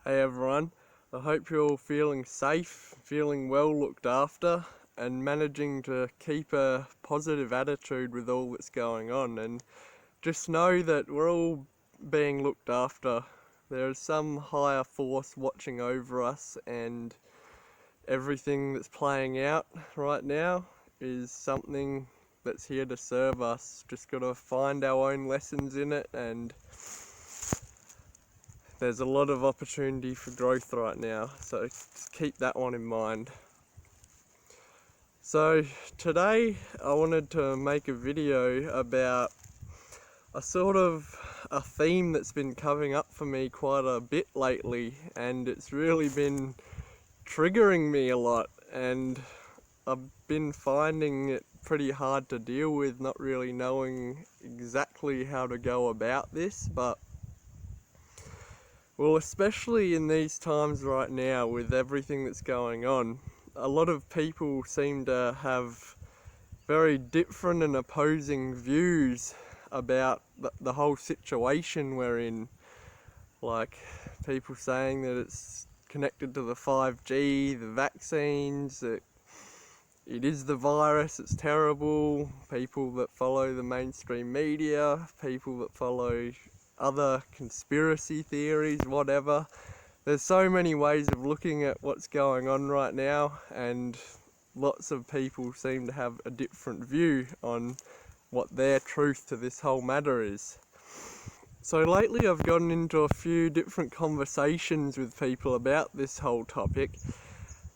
Hey everyone, I hope you're all feeling safe, feeling well looked after, and managing to keep a positive attitude with all that's going on. And just know that we're all being looked after. There's some higher force watching over us, and everything that's playing out right now is something that's here to serve us. Just gotta find our own lessons in it, and there's a lot of opportunity for growth right now, so just keep that one in mind. So today I wanted to make a video about a theme that's been coming up for me quite a bit lately, and it's really been triggering me a lot, and I've been finding it pretty hard to deal with, not really knowing exactly how to go about this. But well, especially in these times right now with everything that's going on, a lot of people seem to have very different and opposing views about the whole situation we're in. Like people saying that it's connected to the 5G, the vaccines, that it is the virus, it's terrible. People that follow the mainstream media, people that follow other conspiracy theories, whatever. There's so many ways of looking at what's going on right now, and lots of people seem to have a different view on what their truth to this whole matter is. So lately I've gotten into a few different conversations with people about this whole topic,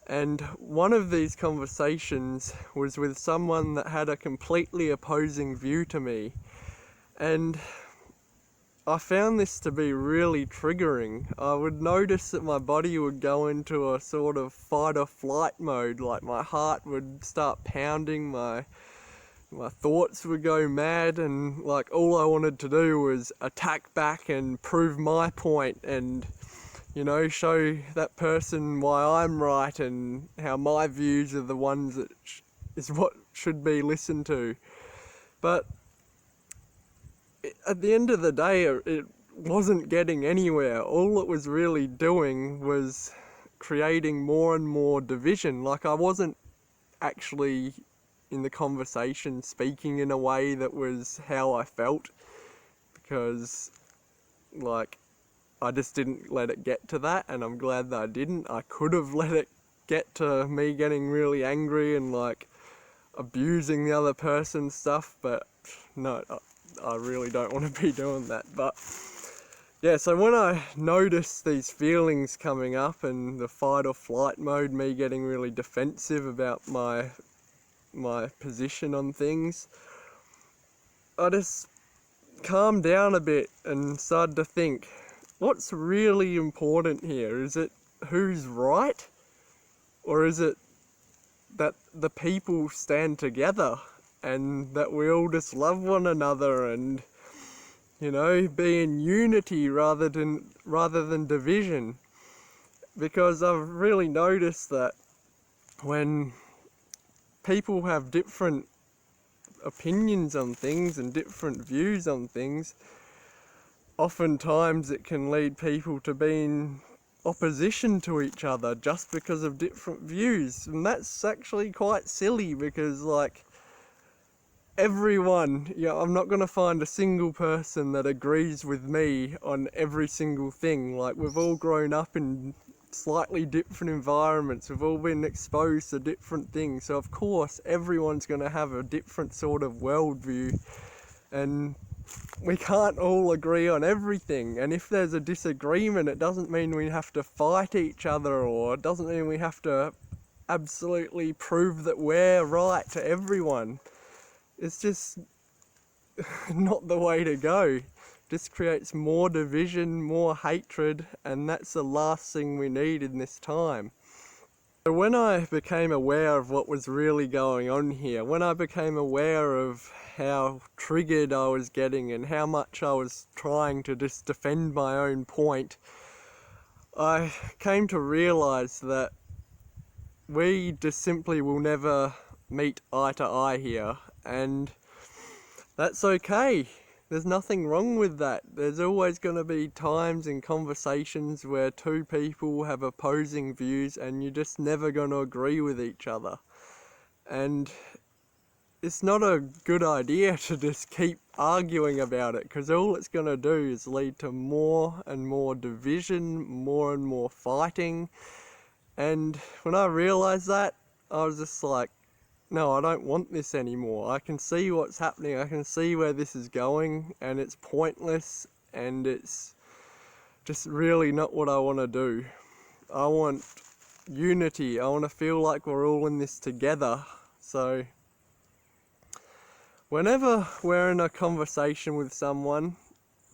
and one of these conversations was with someone that had a completely opposing view to me, and I found this to be really triggering. I would notice that my body would go into a sort of fight or flight mode, like my heart would start pounding, my thoughts would go mad, and like all I wanted to do was attack back and prove my point, and show that person why I'm right and how my views are the ones that is what should be listened to. But at the end of the day, it wasn't getting anywhere. All it was really doing was creating more and more division. Like, I wasn't actually in the conversation speaking in a way that was how I felt, because I just didn't let it get to that, and I'm glad that I didn't. I could have let it get to me getting really angry and abusing the other person's stuff, but no, I really don't want to be doing that. But yeah, so when I noticed these feelings coming up and the fight or flight mode, me getting really defensive about my position on things, I just calmed down a bit and started to think, what's really important here? Is it who's right? Or is it that the people stand together and that we all just love one another and, be in unity rather than division? Because I've really noticed that when people have different opinions on things and different views on things, oftentimes it can lead people to be in opposition to each other just because of different views. And that's actually quite silly, because everyone, I'm not going to find a single person that agrees with me on every single thing. Like, we've all grown up in slightly different environments, we've all been exposed to different things, so of course everyone's going to have a different sort of worldview, and we can't all agree on everything. And if there's a disagreement, it doesn't mean we have to fight each other, or it doesn't mean we have to absolutely prove that we're right to everyone. It's just not the way to go. Just creates more division, more hatred, and that's the last thing we need in this time. So when I became aware of what was really going on here, when I became aware of how triggered I was getting and how much I was trying to just defend my own point, I came to realize that we just simply will never meet eye to eye here, and that's okay. There's nothing wrong with that. There's always going to be times in conversations where two people have opposing views and you're just never going to agree with each other. And it's not a good idea to just keep arguing about it, because all it's going to do is lead to more and more division, more and more fighting. And when I realised that, I was just like, no, I don't want this anymore. I can see what's happening. I can see where this is going, and it's pointless, and it's just really not what I want to do. I want unity. I want to feel like we're all in this together. So whenever we're in a conversation with someone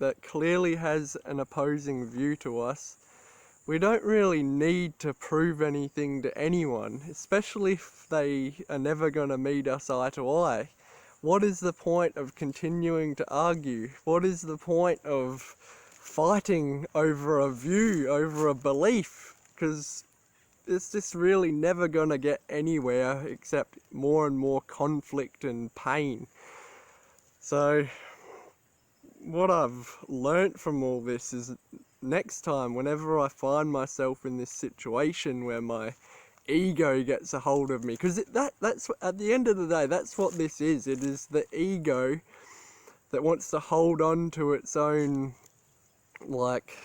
that clearly has an opposing view to us, we don't really need to prove anything to anyone, especially if they are never going to meet us eye to eye. What is the point of continuing to argue? What is the point of fighting over a view, over a belief? Because it's just really never going to get anywhere except more and more conflict and pain. So what I've learnt from all this is, next time, whenever I find myself in this situation where my ego gets a hold of me, because that's at the end of the day, that's what this is. It is the ego that wants to hold on to its own, like,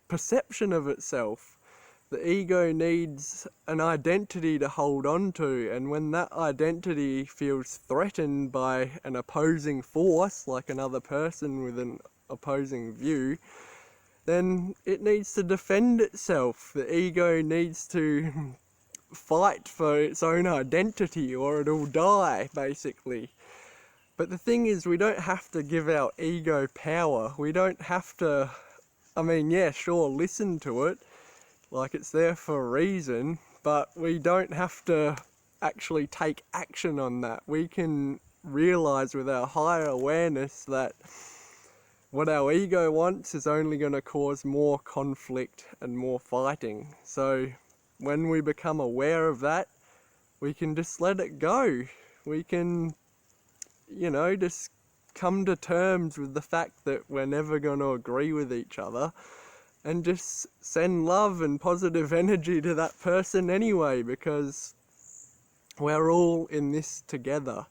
perception of itself. The ego needs an identity to hold on to, and when that identity feels threatened by an opposing force, like another person with an opposing view, then it needs to defend itself. The ego needs to fight for its own identity, or it'll die, basically. But the thing is, we don't have to give our ego power. We don't have to, yeah, sure, listen to it, like it's there for a reason, but we don't have to actually take action on that. We can realize with our higher awareness that what our ego wants is only going to cause more conflict and more fighting. So when we become aware of that, we can just let it go. We can, just come to terms with the fact that we're never going to agree with each other, and just send love and positive energy to that person anyway, because we're all in this together.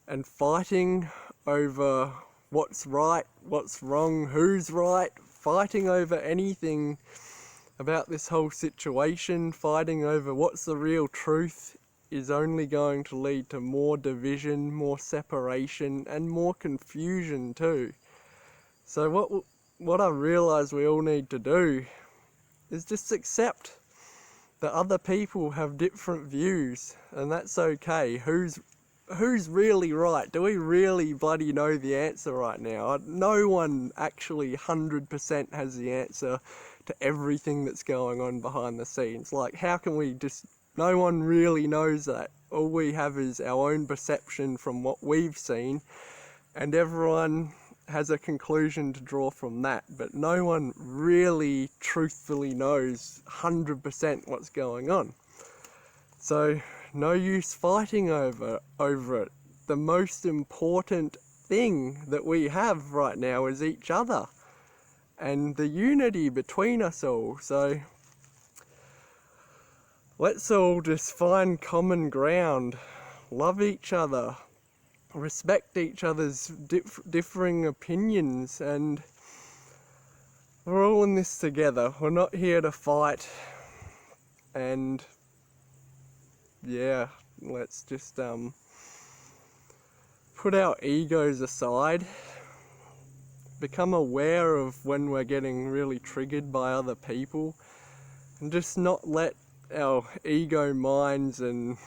And fighting over what's right, what's wrong, who's right, fighting over anything about this whole situation, fighting over what's the real truth, is only going to lead to more division, more separation, and more confusion too. So what I realise we all need to do is just accept that other people have different views, and that's okay. Who's really right? Do we really bloody know the answer right now? No one actually 100% has the answer to everything that's going on behind the scenes. Like, how can we just... No one really knows that. All we have is our own perception from what we've seen, and everyone has a conclusion to draw from that. But no one really truthfully knows 100% what's going on. So no use fighting over it. The most important thing that we have right now is each other and the unity between us all. So let's all just find common ground, love each other, respect each other's differing opinions, and we're all in this together. We're not here to fight. And yeah, let's just put our egos aside, become aware of when we're getting really triggered by other people, and just not let our ego minds and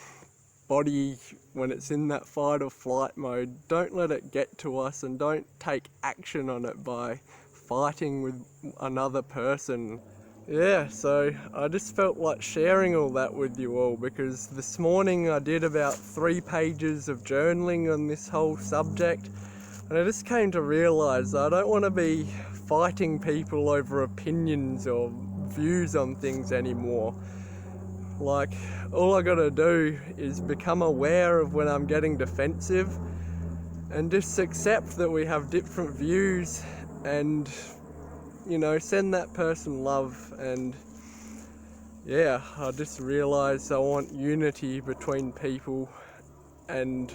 body, when it's in that fight or flight mode, don't let it get to us, and don't take action on it by fighting with another person. Yeah, so I just felt like sharing all that with you all, because this morning I did about 3 pages of journaling on this whole subject, and I just came to realise that I don't want to be fighting people over opinions or views on things anymore. Like, all I gotta do is become aware of when I'm getting defensive, and just accept that we have different views, and send that person love. And yeah, I just realised I want unity between people, and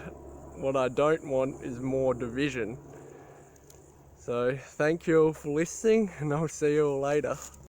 what I don't want is more division. So thank you all for listening, and I'll see you all later.